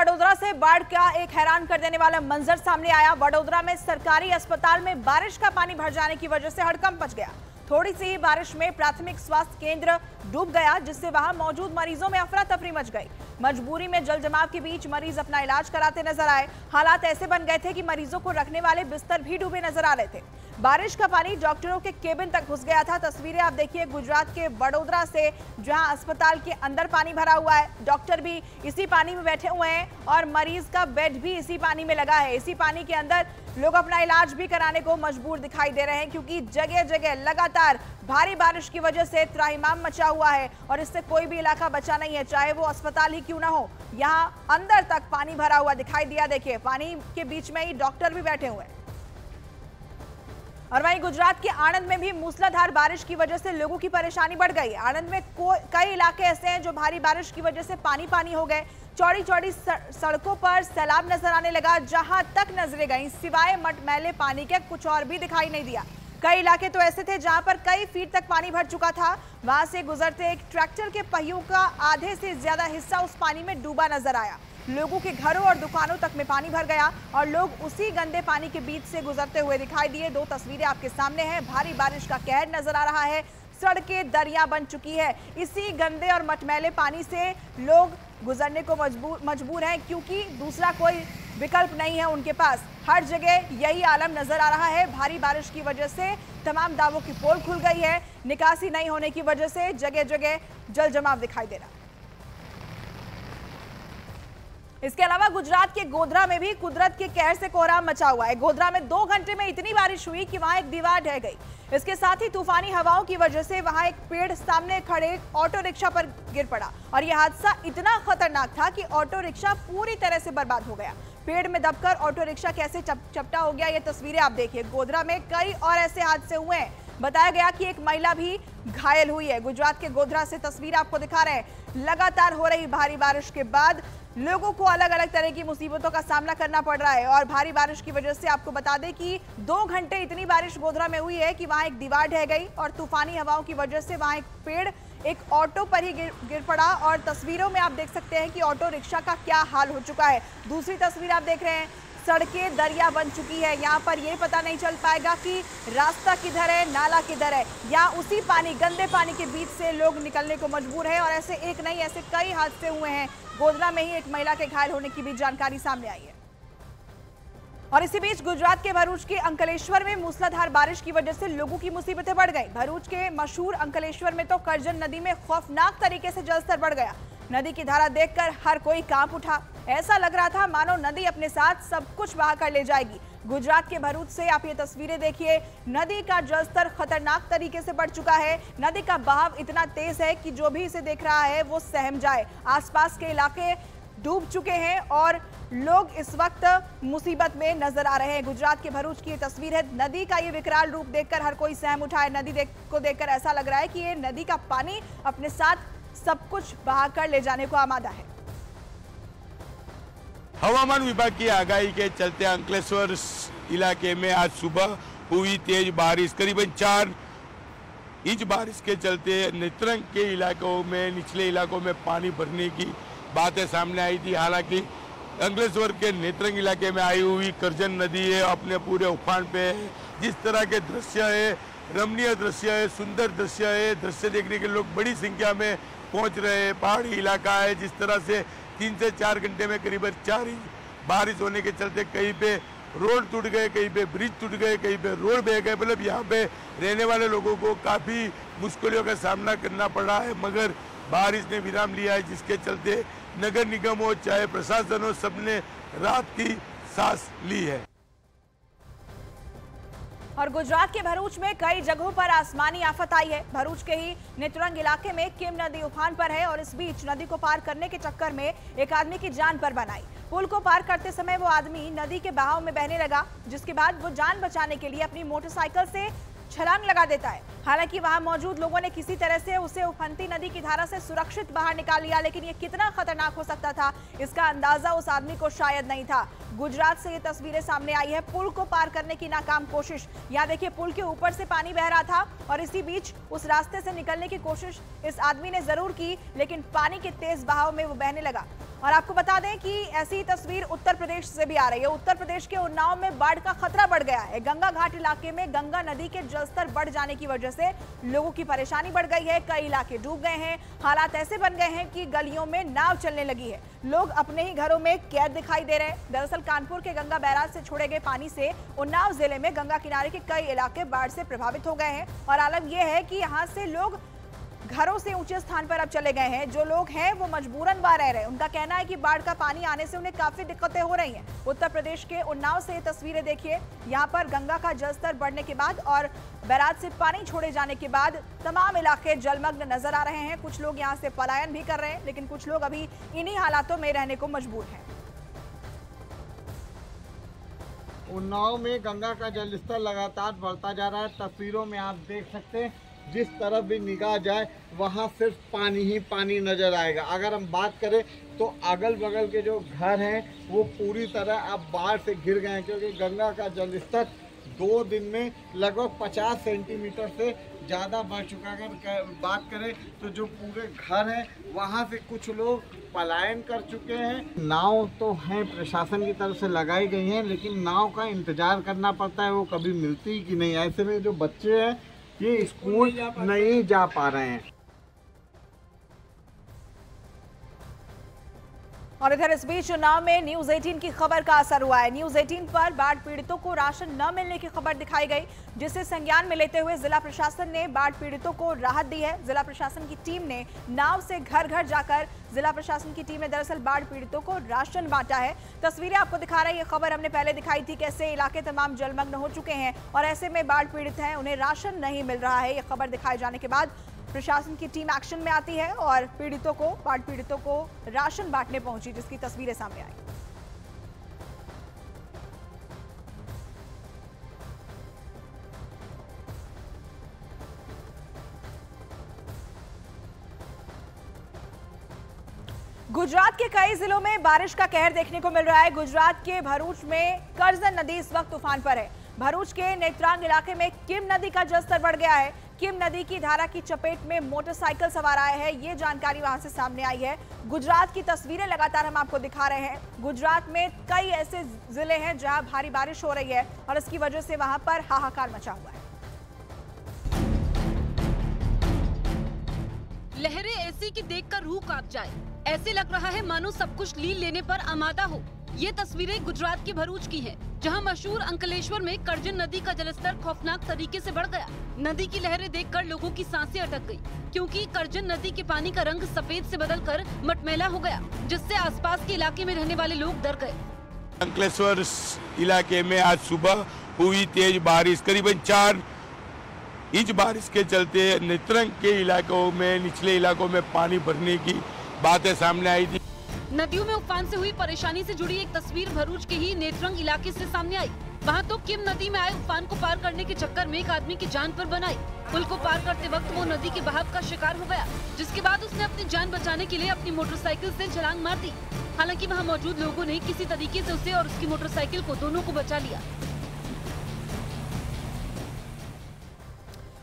वडोदरा से बाढ़ का एक हैरान कर देने वाला मंजर सामने आया। वडोदरा में सरकारी अस्पताल में बारिश का पानी भर जाने की वजह से हड़कंप मच गया। थोड़ी सी ही बारिश में प्राथमिक स्वास्थ्य केंद्र डूब गया, जिससे वहां मौजूद मरीजों में अफरा तफरी मच गई। मजबूरी में जल जमाव के बीच मरीज अपना इलाज कराते नजर आए। हालात ऐसे बन गए थे कि मरीजों को रखने वाले बिस्तर भी डूबे नजर आ रहे थे। बारिश का पानी डॉक्टरों के केबिन तक घुस गया था। तस्वीरें आप देखिए गुजरात के वडोदरा से, जहां अस्पताल के अंदर पानी भरा हुआ है। डॉक्टर भी इसी पानी में बैठे हुए हैं और मरीज का बेड भी इसी पानी में लगा है। इसी पानी के अंदर लोग अपना इलाज भी कराने को मजबूर दिखाई दे रहे हैं, क्योंकि जगह जगह लगातार भारी बारिश की वजह से त्राहिमाम मचा हुआ है और इससे कोई भी इलाका बचा नहीं है, चाहे वो अस्पताल ही क्यों ना हो। यहाँ अंदर तक पानी भरा हुआ दिखाई दिया। देखिए पानी के बीच में ही डॉक्टर भी बैठे हुए हैं। और वहीं गुजरात के आणंद में भी मूसलाधार बारिश की वजह से लोगों की परेशानी बढ़ गई। आणंद में कई इलाके ऐसे हैं जो भारी बारिश की वजह से पानी पानी हो गए। चौड़ी चौड़ी सड़कों पर सैलाब नजर आने लगा। जहां तक नजरें गईं, सिवाय मटमैले पानी के कुछ और भी दिखाई नहीं दिया। कई इलाके तो ऐसे थे जहां पर कई फीट तक पानी भर चुका था। वहां से गुजरते एक ट्रैक्टर के पहियों का आधे से ज्यादा हिस्सा उस पानी में डूबा नजर आया। लोगों के घरों और दुकानों तक में पानी भर गया और लोग उसी गंदे पानी के बीच से गुजरते हुए दिखाई दिए। दो तस्वीरें आपके सामने हैं। भारी बारिश का कहर नजर आ रहा है। सड़कें दरिया बन चुकी है। इसी गंदे और मटमैले पानी से लोग गुजरने को मजबूर हैं, क्योंकि दूसरा कोई विकल्प नहीं है उनके पास। हर जगह यही आलम नजर आ रहा है। भारी बारिश की वजह से तमाम दावों की पोल खुल गई है। निकासी नहीं होने की वजह से जगह जगह जल जमाव दिखाई दे रहा है। इसके अलावा गुजरात के गोधरा में भी कुदरत के कहर से कोहराम मचा हुआ है। गोधरा में 2 घंटे में इतनी बारिश हुई कि वहां एक दीवार ढह गई। इसके साथ ही तूफानी हवाओं की वजह से वहां एक पेड़ सामने खड़े ऑटो रिक्शा पर गिर पड़ा और यह हादसा इतना खतरनाक था कि ऑटो रिक्शा पूरी तरह से बर्बाद हो गया। पेड़ में दबकर ऑटो रिक्शा कैसे चपटा हो गया, ये तस्वीरें आप देखिए। गोधरा में कई और ऐसे हादसे हुए हैं। बताया गया कि एक महिला भी घायल हुई है। गुजरात के गोधरा से तस्वीर आपको दिखा रहे हैं। लगातार हो रही भारी बारिश के बाद लोगों को अलग अलग तरह की मुसीबतों का सामना करना पड़ रहा है। और भारी बारिश की वजह से आपको बता दें कि 2 घंटे इतनी बारिश गोधरा में हुई है कि वहां एक दीवार ढह गई और तूफानी हवाओं की वजह से वहां एक पेड़ एक ऑटो पर ही गिर पड़ा। और तस्वीरों में आप देख सकते हैं कि ऑटो रिक्शा का क्या हाल हो चुका है। दूसरी तस्वीर आप देख रहे हैं, सड़कें दरिया बन चुकी है। यहाँ पर यह पता नहीं चल पाएगा कि रास्ता किधर है, नाला किधर है। या उसी पानी, गंदे पानी के बीच से लोग निकलने को मजबूर है। और ऐसे एक नहीं, ऐसे कई हादसे हुए हैं। गोधरा में ही एक महिला के घायल होने की भी जानकारी सामने आई है। और इसी बीच गुजरात के भरूच के अंकलेश्वर में मूसलाधार बारिश की वजह से लोगों की मुसीबतें बढ़ गई। भरूच के मशहूर अंकलेश्वर में तो करजन नदी में खौफनाक तरीके से जलस्तर बढ़ गया। नदी की धारा देखकर हर कोई कांप उठा। ऐसा लग रहा था मानो नदी अपने साथ सब कुछ बहा कर ले जाएगी। गुजरात के भरूच से आप ये तस्वीरें देखिए। नदी का जलस्तर खतरनाक तरीके से बढ़ चुका है। नदी का बहाव इतना तेज है कि जो भी इसे देख रहा है वो सहम जाए। आसपास के इलाके डूब चुके हैं और लोग इस वक्त मुसीबत में नजर आ रहे हैं। गुजरात के भरूच की ये तस्वीर है। नदी का ये विकराल रूप देखकर हर कोई सहम उठा है। नदी को देखकर ऐसा लग रहा है कि ये नदी का पानी अपने साथ सब कुछ बहाकर ले जाने को आमादा है। हवामान विभाग की आगाही के चलते अंकलेश्वर इलाके में आज सुबह हुई तेज बारिश, करीबन 4 इंच बारिश के चलते नेत्रंग के इलाकों में, निचले इलाकों में पानी भरने की बातें सामने आई थी। हालांकि अंकलेश्वर के नेत्रंग इलाके में आई हुई करजन नदी है, अपने पूरे उफान पे है। जिस तरह के दृश्य है, रमणीय दृश्य है, सुंदर दृश्य है, दृश्य देखने के लोग बड़ी संख्या में पहुंच रहे हैं। पहाड़ी इलाका है। जिस तरह से 3 से 4 घंटे में करीबन 4 इंच बारिश होने के चलते कहीं पे रोड टूट गए, कहीं पे ब्रिज टूट गए, कहीं पे रोड बह गए। मतलब यहाँ पे रहने वाले लोगों को काफ़ी मुश्किलों का सामना करना पड़ा है। मगर बारिश ने विराम लिया है, जिसके चलते नगर निगम हो चाहे प्रशासन हो, सबने राहत की सांस ली है। और गुजरात के भरूच में कई जगहों पर आसमानी आफत आई है। भरूच के ही नेत्रंग इलाके में किम नदी उफान पर है और इस बीच नदी को पार करने के चक्कर में एक आदमी की जान पर बनाई। पुल को पार करते समय वो आदमी नदी के बहाव में बहने लगा, जिसके बाद वो जान बचाने के लिए अपनी मोटरसाइकिल से छलांग लगा देता है। हालांकि वहां मौजूद लोगों ने किसी तरह से उसे उफनती नदी की धारा से सुरक्षित बाहर निकाल लिया, लेकिन ये कितना खतरनाक हो सकता था इसका अंदाजा उस आदमी को शायद नहीं था। गुजरात से ये तस्वीरें सामने आई है। पुल को पार करने की नाकाम कोशिश। यहाँ देखिए, पुल के ऊपर से पानी बह रहा था और इसी बीच उस रास्ते से निकलने की कोशिश इस आदमी ने जरूर की, लेकिन पानी के तेज बहाव में वो बहने लगा और आपको बता दें कि ऐसी तस्वीर उत्तर प्रदेश से भी आ रही है। उत्तर प्रदेश के उन्नाव में बाढ़ का खतरा बढ़ गया है। गंगा घाट इलाके में गंगा नदी के जलस्तर बढ़ जाने की वजह से लोगों की परेशानी बढ़ गई है। कई इलाके डूब गए हैं। हालात ऐसे बन गए हैं कि गलियों में नाव चलने लगी है। लोग अपने ही घरों में कैद दिखाई दे रहे हैं। दरअसल कानपुर के गंगा बैराज से छोड़े गए पानी से उन्नाव जिले में गंगा किनारे के कई इलाके बाढ़ से प्रभावित हो गए हैं और आलम यह है कि यहाँ से लोग घरों से ऊंचे स्थान पर अब चले गए हैं। जो लोग हैं वो मजबूरन वहां रह रहे हैं। उनका कहना है कि बाढ़ का पानी आने से उन्हें काफी दिक्कतें हो रही हैं। उत्तर प्रदेश के उन्नाव से ये तस्वीरें देखिए। यहाँ पर गंगा का जलस्तर बढ़ने के बाद और बैराज से पानी छोड़े जाने के बाद तमाम इलाके जलमग्न नजर आ रहे हैं। कुछ लोग यहाँ से पलायन भी कर रहे हैं, लेकिन कुछ लोग अभी इन्हीं हालातों में रहने को मजबूर हैं। उन्नाव में गंगा का जलस्तर लगातार बढ़ता जा रहा है। तस्वीरों में आप देख सकते हैं, जिस तरफ भी निगाह जाए वहाँ सिर्फ पानी ही पानी नज़र आएगा। अगर हम बात करें तो अगल बगल के जो घर हैं वो पूरी तरह अब बाढ़ से घिर गए हैं, क्योंकि गंगा का जलस्तर 2 दिन में लगभग 50 सेंटीमीटर से ज़्यादा बढ़ चुका है। अगर बात करें तो जो पूरे घर हैं वहाँ से कुछ लोग पलायन कर चुके हैं। नाव तो हैं, प्रशासन की तरफ से लगाई गई हैं, लेकिन नाव का इंतज़ार करना पड़ता है, वो कभी मिलती कि नहीं। ऐसे में जो बच्चे हैं ये स्कूल नहीं जा पा रहे हैं। और इधर इस बीच चुनाव में न्यूज 18 की खबर का असर हुआ है। न्यूज 18 पर बाढ़ पीड़ितों को राशन न मिलने की खबर दिखाई गई, जिसे संज्ञान में लेते हुए जिला प्रशासन ने बाढ़ पीड़ितों को राहत दी है। जिला प्रशासन की टीम ने नाव से घर घर जाकर जिला प्रशासन की टीम ने दरअसल बाढ़ पीड़ितों को राशन बांटा है। तस्वीरें आपको दिखा रहा है, ये खबर हमने पहले दिखाई थी, कैसे इलाके तमाम जलमग्न हो चुके हैं और ऐसे में बाढ़ पीड़ित हैं, उन्हें राशन नहीं मिल रहा है। ये खबर दिखाए जाने के बाद प्रशासन की टीम एक्शन में आती है और बाढ़ पीड़ितों को राशन बांटने पहुंची, जिसकी तस्वीरें सामने आई। गुजरात के कई जिलों में बारिश का कहर देखने को मिल रहा है। गुजरात के भरूच में करजन नदी इस वक्त तूफान पर है। भरूच के नेत्रांग इलाके में किम नदी का जलस्तर बढ़ गया है। किम नदी की धारा की चपेट में मोटरसाइकिल सवार आए हैं, ये जानकारी वहां से सामने आई है। गुजरात की तस्वीरें लगातार हम आपको दिखा रहे हैं। गुजरात में कई ऐसे जिले हैं जहां भारी बारिश हो रही है और इसकी वजह से वहां पर हाहाकार मचा हुआ है। लहरें ऐसी कि देखकर रूह कांप जाए। ऐसे लग रहा है मानो सब कुछ लीन लेने पर आमादा हो। ये तस्वीरें गुजरात के भरूच की हैं, जहां मशहूर अंकलेश्वर में करजन नदी का जलस्तर खौफनाक तरीके से बढ़ गया। नदी की लहरें देखकर लोगों की सांसें अटक गई, क्योंकि करजन नदी के पानी का रंग सफेद से बदलकर मटमैला हो गया, जिससे आसपास के इलाके में रहने वाले लोग डर गए। अंकलेश्वर इलाके में आज सुबह हुई तेज बारिश, करीबन 4 इंच बारिश के चलते नेत्रंग के इलाकों में, निचले इलाकों में पानी भरने की बातें सामने आई थी। नदियों में उफान से हुई परेशानी से जुड़ी एक तस्वीर भरूच के ही नेत्रंग इलाके से सामने आई। वहां तो किम नदी में आए उफान को पार करने के चक्कर में एक आदमी की जान पर बनाई। पुल को पार करते वक्त वो नदी के बहाव का शिकार हो गया, जिसके बाद उसने अपनी जान बचाने के लिए अपनी मोटरसाइकिल से छलांग मार दी। हालांकि वहां मौजूद लोगों ने किसी तरीके से उसे और उसकी मोटरसाइकिल को दोनों को बचा लिया।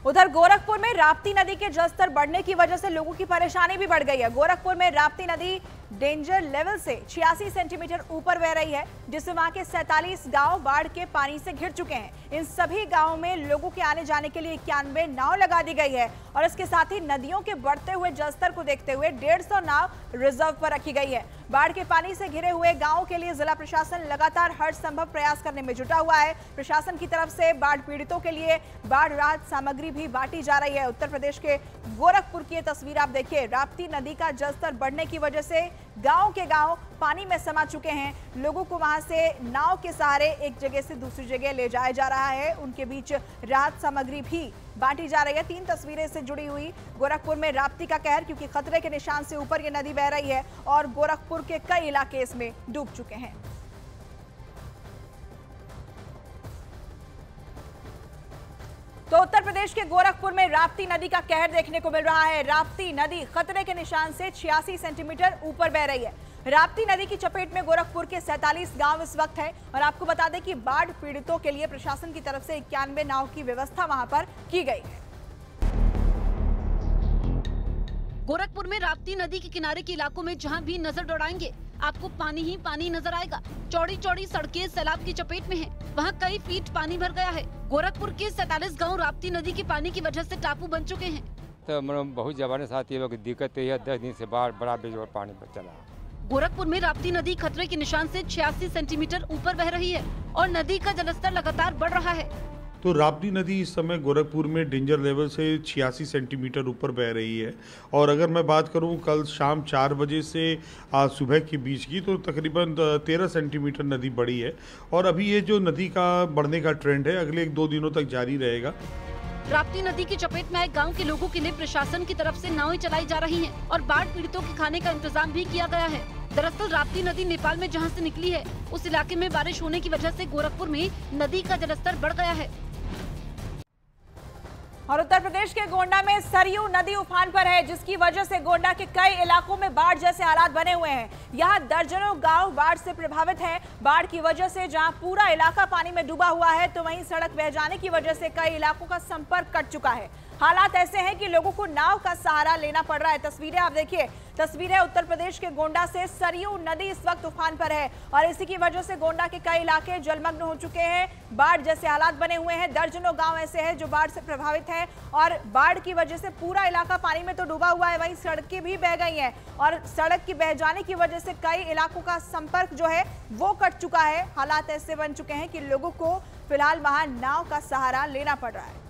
उधर गोरखपुर में राप्ती नदी के जलस्तर बढ़ने की वजह से लोगों की परेशानी भी बढ़ गई है। गोरखपुर में राप्ती नदी डेंजर लेवल से 86 सेंटीमीटर ऊपर बह रही है, जिससे वहां के 47 गांव बाढ़ के पानी से घिर चुके हैं। इन सभी गांवों में लोगों के आने जाने के लिए 91 नाव लगा दी गई है और इसके साथ ही नदियों के बढ़ते हुए जलस्तर को देखते हुए 150 नाव रिजर्व पर रखी गई है। बाढ़ के पानी से घिरे हुए गांवों के लिए जिला प्रशासन लगातार हर संभव प्रयास करने में जुटा हुआ है। प्रशासन की तरफ से बाढ़ पीड़ितों के लिए बाढ़ राहत सामग्री भी बांटी जा रही है। उत्तर प्रदेश के गोरखपुर की ये तस्वीर आप देखिए। राप्ती नदी का जलस्तर बढ़ने की वजह से गांव के गांव पानी में समा चुके हैं। लोगों को वहां से नाव के सहारे एक जगह से दूसरी जगह ले जाया जा रहा है। उनके बीच राहत सामग्री भी बांटी जा रही है। 3 तस्वीरें से जुड़ी हुई गोरखपुर में राप्ती का कहर, क्योंकि खतरे के निशान से ऊपर ये नदी बह रही है और गोरखपुर के कई इलाके इसमें डूब चुके हैं। तो उत्तर प्रदेश के गोरखपुर में राप्ती नदी का कहर देखने को मिल रहा है। राप्ती नदी खतरे के निशान से 86 सेंटीमीटर ऊपर बह रही है। राप्ती नदी की चपेट में गोरखपुर के 47 गांव इस वक्त हैं और आपको बता दें कि बाढ़ पीड़ितों के लिए प्रशासन की तरफ से 91 नाव की व्यवस्था वहां पर की गई है। गोरखपुर में राप्ती नदी के किनारे के इलाकों में जहां भी नजर दौड़ाएंगे आपको पानी ही पानी नजर आएगा। चौड़ी चौड़ी सड़कें सैलाब की चपेट में हैं। वहाँ कई फीट पानी भर गया है। गोरखपुर के 47 गाँव राप्ती नदी के पानी की वजह से टापू बन चुके हैं। तो बहुत जमाने साथ ये लोग दिक्कत है, 10 दिन से बाढ़ बड़ा बेजोर पानी चला। गोरखपुर में राप्ती नदी खतरे के निशान से 86 सेंटीमीटर ऊपर बह रही है और नदी का जलस्तर लगातार बढ़ रहा है। तो राप्ती नदी इस समय गोरखपुर में डेंजर लेवल से 86 सेंटीमीटर ऊपर बह रही है। और अगर मैं बात करूं कल शाम 4 बजे से आज सुबह के बीच की, तो तकरीबन 13 सेंटीमीटर नदी बढ़ी है। और अभी ये जो नदी का बढ़ने का ट्रेंड है अगले 1-2 दिनों तक जारी रहेगा। राप्ती नदी की चपेट में आए गांव के लोगों के लिए प्रशासन की तरफ से नावें चलाई जा रही हैं और बाढ़ पीड़ितों के खाने का इंतजाम भी किया गया है। दरअसल राप्ती नदी नेपाल में जहां से निकली है उस इलाके में बारिश होने की वजह से गोरखपुर में नदी का जलस्तर बढ़ गया है। और उत्तर प्रदेश के गोंडा में सरयू नदी उफान पर है, जिसकी वजह से गोंडा के कई इलाकों में बाढ़ जैसे हालात बने हुए हैं। यहाँ दर्जनों गांव बाढ़ से प्रभावित हैं। बाढ़ की वजह से जहां पूरा इलाका पानी में डूबा हुआ है, तो वहीं सड़क बह जाने की वजह से कई इलाकों का संपर्क कट चुका है। हालात ऐसे हैं कि लोगों को नाव का सहारा लेना पड़ रहा है। तस्वीरें आप देखिए, तस्वीरें उत्तर प्रदेश के गोंडा से। सरयू नदी इस वक्त उफान पर है और इसी की वजह से गोंडा के कई इलाके जलमग्न हो चुके हैं। बाढ़ जैसे हालात बने हुए हैं। दर्जनों गांव ऐसे हैं जो बाढ़ से प्रभावित हैं और बाढ़ की वजह से पूरा इलाका पानी में तो डूबा हुआ है, वहीं सड़कें भी बह गई हैं और सड़क की बह जाने की वजह से कई इलाकों का संपर्क जो है वो कट चुका है। हालात ऐसे बन चुके हैं कि लोगों को फिलहाल वहां नाव का सहारा लेना पड़ रहा है।